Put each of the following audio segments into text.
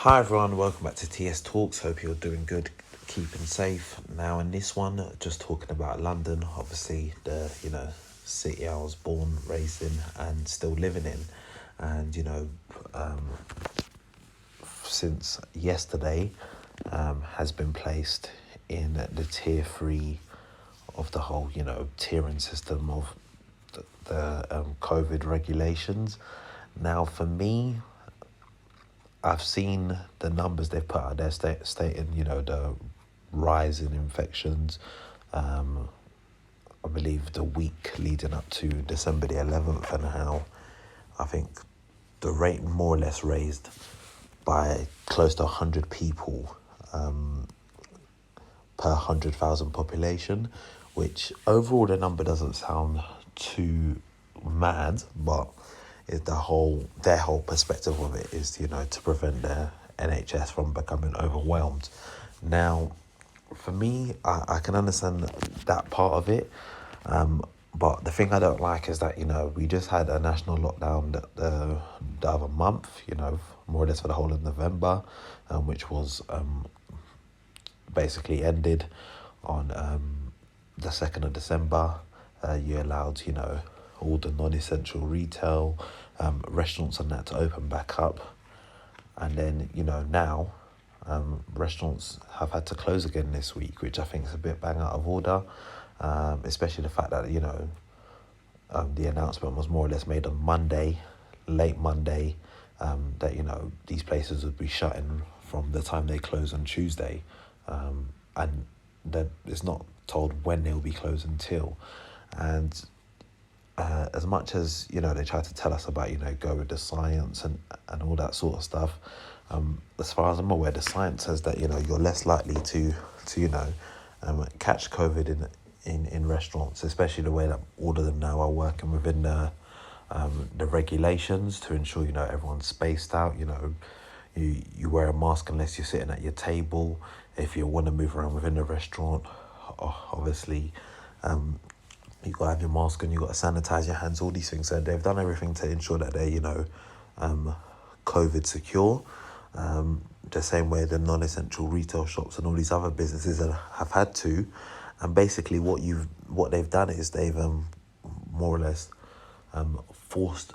Hi everyone, welcome back to TS Talks. Hope you're doing good, keeping safe. Now in this one, just talking about London, obviously the city I was born, raised in, and still living in, and since yesterday, has been placed in the tier 3 of the whole tiering system of the COVID regulations. Now for me, I've seen the numbers they've put out there stating, the rise in infections. I believe the week leading up to December the 11th, and how I think the rate more or less raised by close to 100 people per 100,000 population, which overall the number doesn't sound too mad, but their whole perspective of it is to prevent their NHS from becoming overwhelmed. Now, for me, I can understand that part of it, but the thing I don't like is that we just had a national lockdown the other month, more or less for the whole of November, which was basically ended on the 2nd of December. You allowed all the non-essential retail, restaurants and that to open back up. And then, now restaurants have had to close again this week, which I think is a bit bang out of order, especially the fact that, the announcement was more or less made on Monday, late Monday, that, these places would be shutting from the time they close on Tuesday. And that it's not told when they'll be closed until. And as much as they try to tell us about go with the science and all that sort of stuff, as far as I'm aware, the science says that you're less likely to catch COVID in restaurants, especially the way that all of them now are working within the regulations to ensure everyone's spaced out. You wear a mask unless you're sitting at your table. If you want to move around within the restaurant, obviously you got to have your mask and you got to sanitize your hands, all these things. So they've done everything to ensure that they're, COVID secure. The same way the non-essential retail shops and all these other businesses have had to. And basically what they've done is they've more or less forced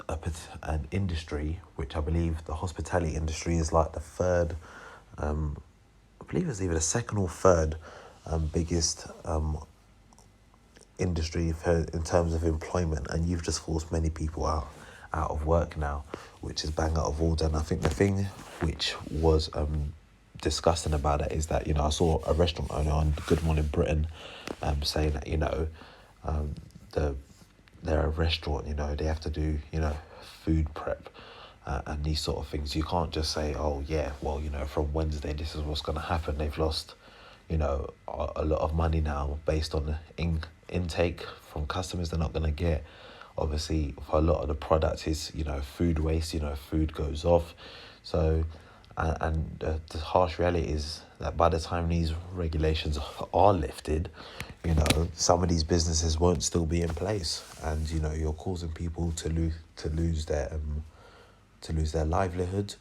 an industry, which I believe the hospitality industry is like the third, I believe it's either the second or third biggest industry in terms of employment, and you've just forced many people out of work now, which is bang out of order. And I think the thing which was disgusting about it is that I saw a restaurant owner on Good Morning Britain saying that they're a restaurant, they have to do food prep and these sort of things. You can't just say, oh yeah, well from Wednesday this is what's going to happen. They've lost a lot of money now based on the intake from customers they're not going to get. Obviously for a lot of the products is food waste, food goes off. So and the harsh reality is that by the time these regulations are lifted, some of these businesses won't still be in place, and you're causing people to lose their livelihood.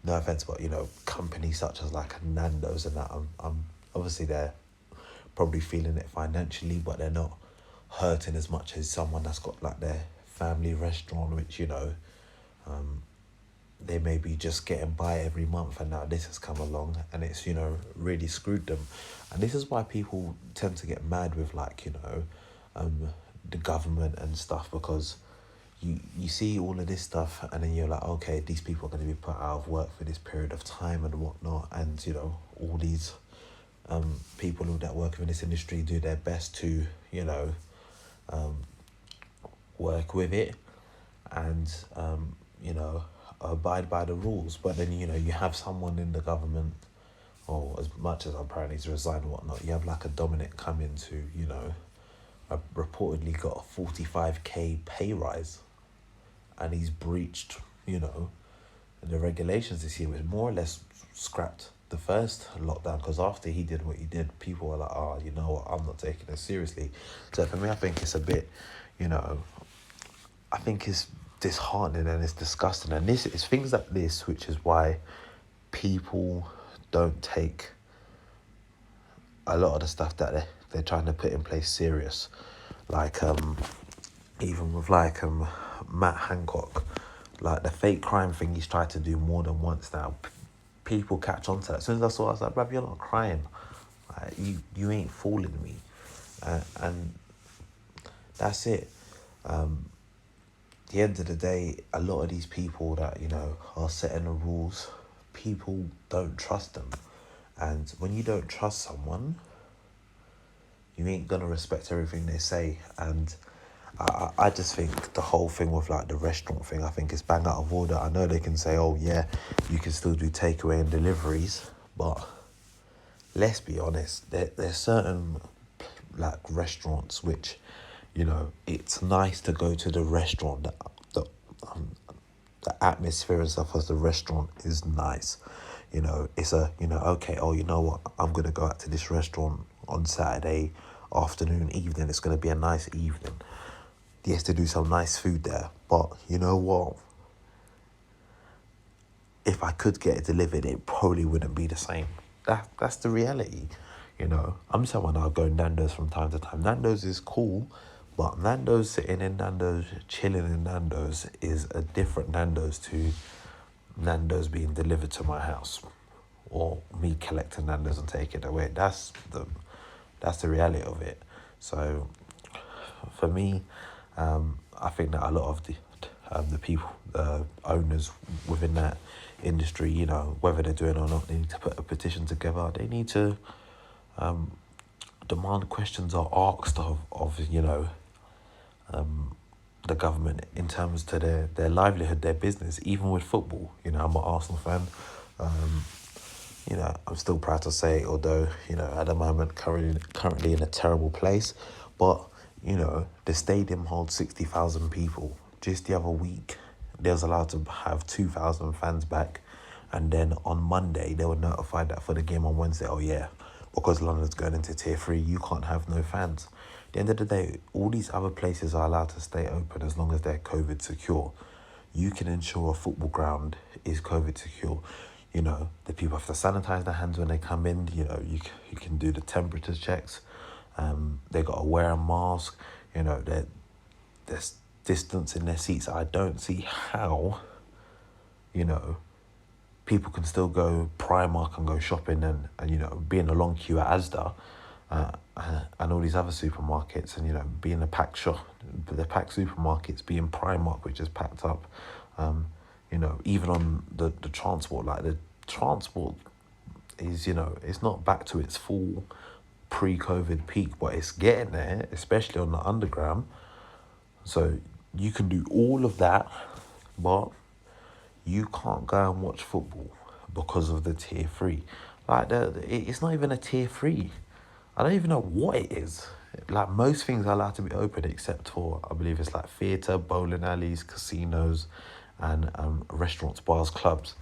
No offense, but companies such as like Nando's and that, I'm obviously they're probably feeling it financially, but they're not hurting as much as someone that's got like their family restaurant, which they may be just getting by every month, and now this has come along and it's really screwed them. And this is why people tend to get mad with the government and stuff, because you see all of this stuff and then you're like, okay, these people are going to be put out of work for this period of time and whatnot, and all these people that work in this industry do their best to work with it and abide by the rules. But then you have someone in the government, or as much as apparently he's resigned and whatnot, you have like a Dominic come into reportedly got a 45k pay rise, and he's breached the regulations this year, which more or less scrapped the first lockdown, because after he did what he did, people were like, oh, you know what, I'm not taking this seriously. So for me, I think it's a bit, I think it's disheartening and it's disgusting. And this is things like this, which is why people don't take a lot of the stuff that they're trying to put in place serious. Like even with like Matt Hancock, like the fake crime thing he's tried to do more than once now. People catch on to that. As soon as I saw it, I was like, bruv, you're not crying. Like, you ain't fooling me. And that's it. At the end of the day, a lot of these people that, you know, are setting the rules, people don't trust them. And when you don't trust someone, you ain't gonna respect everything they say. And I just think the whole thing with like the restaurant thing, I think is bang out of order. I know they can say, oh yeah, you can still do takeaway and deliveries, but let's be honest, there's certain like restaurants which, you know, it's nice to go to the restaurant. The atmosphere and stuff as the restaurant is nice. You know, it's a, you know, okay, oh, you know what, I'm going to go out to this restaurant on Saturday afternoon, evening. It's going to be a nice evening. Yes, to do some nice food there. But you know what? If I could get it delivered, it probably wouldn't be the same. That's the reality. You know, I'm someone I'll go Nando's from time to time. Nando's is cool, but Nando's sitting in Nando's, chilling in Nando's is a different Nando's to Nando's being delivered to my house, or me collecting Nando's and taking it away. That's the reality of it. So for me, I think that a lot of the people, the owners within that industry, you know, whether they're doing it or not, they need to put a petition together. They need to demand questions are asked of you know, the government in terms to their livelihood, their business, even with football. You know, I'm an Arsenal fan. You know, I'm still proud to say, although, you know, at the moment, currently in a terrible place, but, you know, the stadium holds 60,000 people. Just the other week, they was allowed to have 2,000 fans back, and then on Monday, they were notified that for the game on Wednesday, oh yeah, because London's going into Tier 3, you can't have no fans. At the end of the day, all these other places are allowed to stay open as long as they're COVID secure. You can ensure a football ground is COVID secure. You know, the people have to sanitize their hands when they come in. You know, you can do the temperature checks. They got to wear a mask. You know, there's distance in their seats. I don't see how, you know, people can still go Primark and go shopping and you know, be in a long queue at Asda and all these other supermarkets, and, you know, be in the packed supermarkets, be in Primark, which is packed up. You know, even on the transport, like the transport is, you know, it's not back to its full pre-COVID peak, but it's getting there, especially on the underground. So you can do all of that, but you can't go and watch football because of the Tier 3. Like, it's not even a Tier 3. I don't even know what it is. Like, most things are allowed to be open except for, I believe it's like theatre, bowling alleys, casinos, and restaurants, bars, clubs.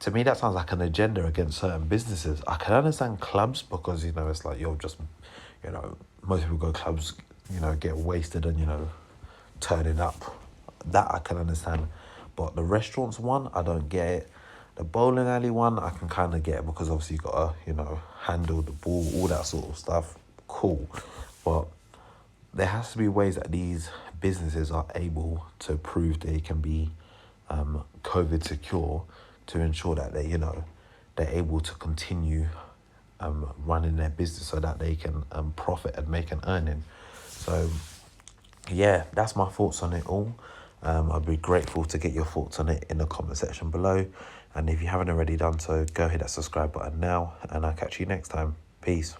To me, that sounds like an agenda against certain businesses. I can understand clubs because, you know, it's like you're just, you know, most people go clubs, you know, get wasted and, you know, turning up. That I can understand. But the restaurants one, I don't get it. The bowling alley one, I can kind of get it because obviously you got to, you know, handle the ball, all that sort of stuff. Cool. But there has to be ways that these businesses are able to prove they can be COVID secure to ensure that they, you know, they're able to continue running their business so that they can profit and make an earning. So, yeah, that's my thoughts on it all. I'd be grateful to get your thoughts on it in the comment section below. And if you haven't already done so, go hit that subscribe button now, and I'll catch you next time. Peace.